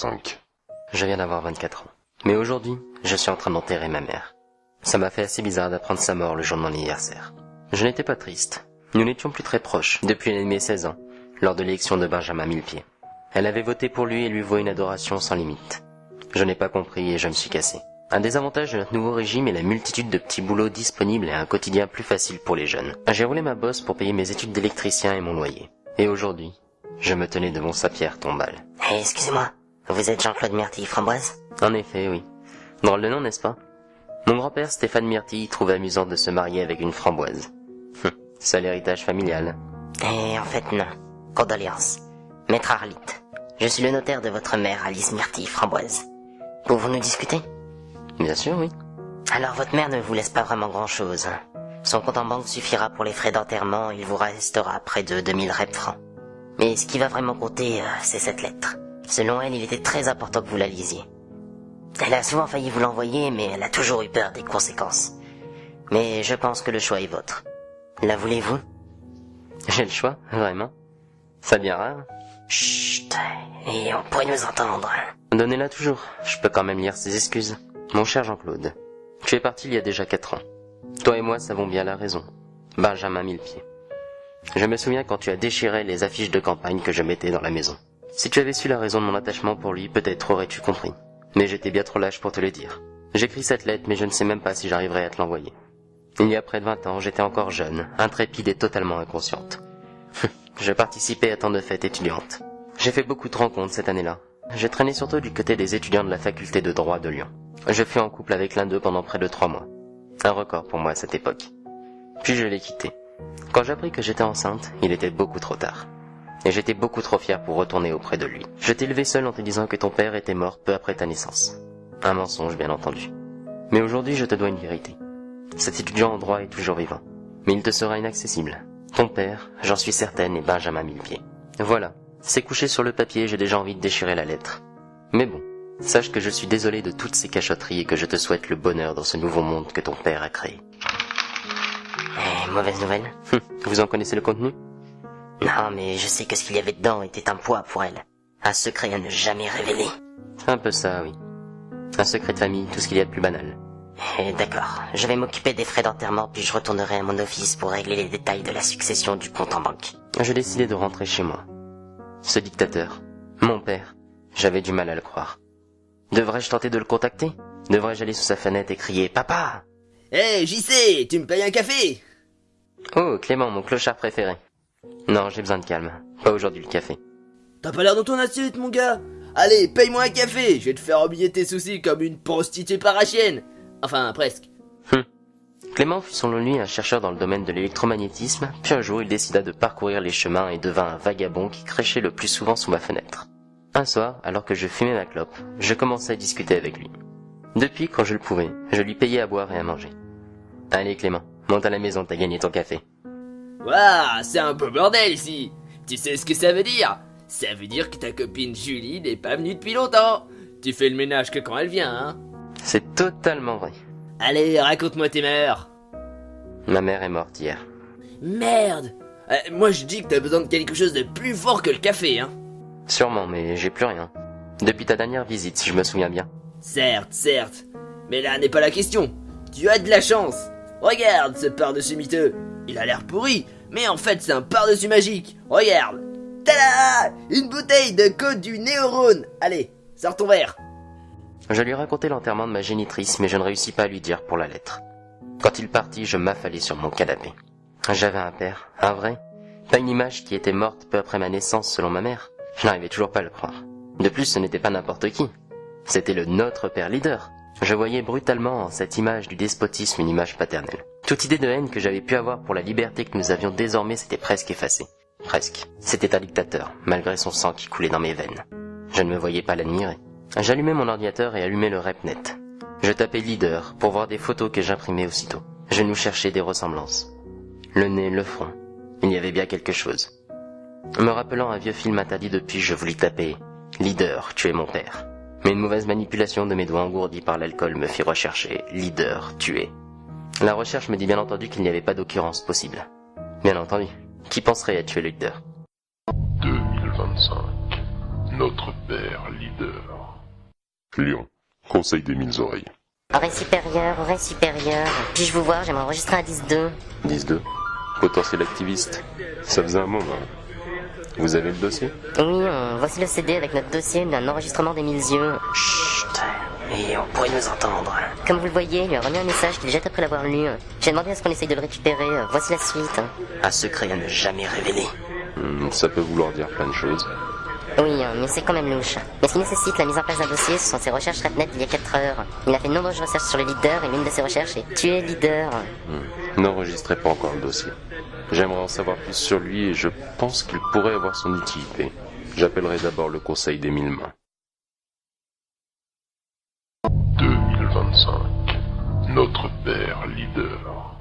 25. Je viens d'avoir 24 ans. Mais aujourd'hui, je suis en train d'enterrer ma mère. Ça m'a fait assez bizarre d'apprendre sa mort le jour de mon anniversaire. Je n'étais pas triste. Nous n'étions plus très proches, depuis mes 16 ans, lors de l'élection de Benjamin Millepied. Elle avait voté pour lui et lui vouait une adoration sans limite. Je n'ai pas compris et je me suis cassé. Un des avantages de notre nouveau régime est la multitude de petits boulots disponibles et un quotidien plus facile pour les jeunes. J'ai roulé ma bosse pour payer mes études d'électricien et mon loyer. Et aujourd'hui, je me tenais devant sa pierre tombale. Excusez-moi, vous êtes Jean-Claude Myrtille Framboise? En effet, oui. Drôle de nom, n'est-ce pas? Mon grand-père Stéphane Myrtille trouvait amusant de se marier avec une framboise. C'est l'héritage familial. Et en fait, non. Condoléances. Maître Arlite, je suis le notaire de votre mère Alice Myrtille Framboise. Pouvons-nous discuter? Bien sûr, oui. Alors votre mère ne vous laisse pas vraiment grand-chose. Son compte en banque suffira pour les frais d'enterrement, il vous restera près de 2000 rep francs. Mais ce qui va vraiment compter, c'est cette lettre. Selon elle, il était très important que vous la lisiez. Elle a souvent failli vous l'envoyer, mais elle a toujours eu peur des conséquences. Mais je pense que le choix est vôtre. La voulez-vous? J'ai le choix, vraiment. C'est bien rare. Chut, et on pourrait nous entendre. Donnez-la toujours, je peux quand même lire ses excuses. Mon cher Jean-Claude, tu es parti il y a déjà 4 ans. Toi et moi savons bien la raison. Benjamin Millepied. Je me souviens quand tu as déchiré les affiches de campagne que je mettais dans la maison. Si tu avais su la raison de mon attachement pour lui, peut-être aurais-tu compris. Mais j'étais bien trop lâche pour te le dire. J'écris cette lettre, mais je ne sais même pas si j'arriverai à te l'envoyer. Il y a près de 20 ans, j'étais encore jeune, intrépide et totalement inconsciente. Je participais à tant de fêtes étudiantes. J'ai fait beaucoup de rencontres cette année-là. J'ai traîné surtout du côté des étudiants de la faculté de droit de Lyon. Je fus en couple avec l'un d'eux pendant près de 3 mois. Un record pour moi à cette époque. Puis je l'ai quitté. Quand j'appris que j'étais enceinte, il était beaucoup trop tard. Et j'étais beaucoup trop fier pour retourner auprès de lui. Je t'ai élevé seul en te disant que ton père était mort peu après ta naissance. Un mensonge, bien entendu. Mais aujourd'hui, je te dois une vérité. Cet étudiant en droit est toujours vivant. Mais il te sera inaccessible. Ton père, j'en suis certaine, est Benjamin Millepied. Voilà, c'est couché sur le papier, j'ai déjà envie de déchirer la lettre. Mais bon, sache que je suis désolé de toutes ces cachotteries et que je te souhaite le bonheur dans ce nouveau monde que ton père a créé. Mauvaise nouvelle? Vous en connaissez le contenu? Non, mais je sais que ce qu'il y avait dedans était un poids pour elle. Un secret à ne jamais révéler. Un peu ça, oui. Un secret de famille, tout ce qu'il y a de plus banal. D'accord, je vais m'occuper des frais d'enterrement puis je retournerai à mon office pour régler les détails de la succession du compte en banque. J'ai décidé de rentrer chez moi. Ce dictateur, mon père, j'avais du mal à le croire. Devrais-je tenter de le contacter? Devrais-je aller sous sa fenêtre et crier « Papa !» Hé, JC, tu me payes un café? Oh, Clément, mon clochard préféré. Non, j'ai besoin de calme. Pas aujourd'hui le café. T'as pas l'air dans ton assiette, mon gars. Allez, paye-moi un café, je vais te faire oublier tes soucis comme une prostituée parachienne. Enfin, presque. Clément fut selon lui un chercheur dans le domaine de l'électromagnétisme, puis un jour il décida de parcourir les chemins et devint un vagabond qui crachait le plus souvent sous ma fenêtre. Un soir, alors que je fumais ma clope, je commençais à discuter avec lui. Depuis, quand je le pouvais, je lui payais à boire et à manger. Allez Clément, monte à la maison, t'as gagné ton café. Waouh, c'est un beau bordel ici. Tu sais ce que ça veut dire? Ça veut dire que ta copine Julie n'est pas venue depuis longtemps. Tu fais le ménage que quand elle vient, hein? C'est totalement vrai. Allez, raconte-moi tes mœurs. Ma mère est morte hier. Merde. Moi je dis que t'as besoin de quelque chose de plus fort que le café, hein. Sûrement, mais j'ai plus rien. Depuis ta dernière visite, si je me souviens bien. Certes. Mais là n'est pas la question. Tu as de la chance. Regarde ce par-dessus miteux. Il a l'air pourri, mais en fait c'est un par-dessus magique. Regarde. Tada! Une bouteille de Côte du Néorone. Allez, sors ton verre. Je lui racontai l'enterrement de ma génitrice, mais je ne réussis pas à lui dire pour la lettre. Quand il partit, je m'affalai sur mon canapé. J'avais un père, un vrai. Pas une image qui était morte peu après ma naissance selon ma mère. Je n'arrivais toujours pas à le croire. De plus, ce n'était pas n'importe qui. C'était le notre père leader. Je voyais brutalement en cette image du despotisme une image paternelle. Toute idée de haine que j'avais pu avoir pour la liberté que nous avions désormais s'était presque effacée. Presque. C'était un dictateur, malgré son sang qui coulait dans mes veines. Je ne me voyais pas l'admirer. J'allumai mon ordinateur et allumai le RepNet. Je tapais leader pour voir des photos que j'imprimais aussitôt. Je nous cherchais des ressemblances. Le nez, le front. Il y avait bien quelque chose. Me rappelant un vieux film interdit depuis, je voulus taper leader, tu es mon père. Mais une mauvaise manipulation de mes doigts engourdis par l'alcool me fit rechercher leader, tué. La recherche me dit bien entendu qu'il n'y avait pas d'occurrence possible. Bien entendu. Qui penserait à tuer le leader? 2025. Notre père leader. Lyon, Conseil des Mille Oreilles. Oreille supérieure. Puis-je vous voir, j'aimerais enregistrer un 10-2. 10-2. Potentiel activiste. Ça faisait un moment. Vous avez le dossier? Oui, voici le CD avec notre dossier d'un enregistrement des 1000 yeux. Chut. Et on pourrait nous entendre. Comme vous le voyez, il lui a remis un message qu'il jette après l'avoir lu. J'ai demandé à ce qu'on essaye de le récupérer. Voici la suite. Un secret à ne jamais révéler. Ça peut vouloir dire plein de choses. Oui, mais c'est quand même louche. Mais ce qui nécessite la mise en place d'un dossier, ce sont ses recherches RepNet d'il y a 4 heures. Il a fait de nombreuses recherches sur le leader et l'une de ses recherches est tuer leader. N'enregistrez pas encore le dossier. J'aimerais en savoir plus sur lui et je pense qu'il pourrait avoir son utilité. J'appellerai d'abord le Conseil des 1000 mains. 2025. Notre père leader.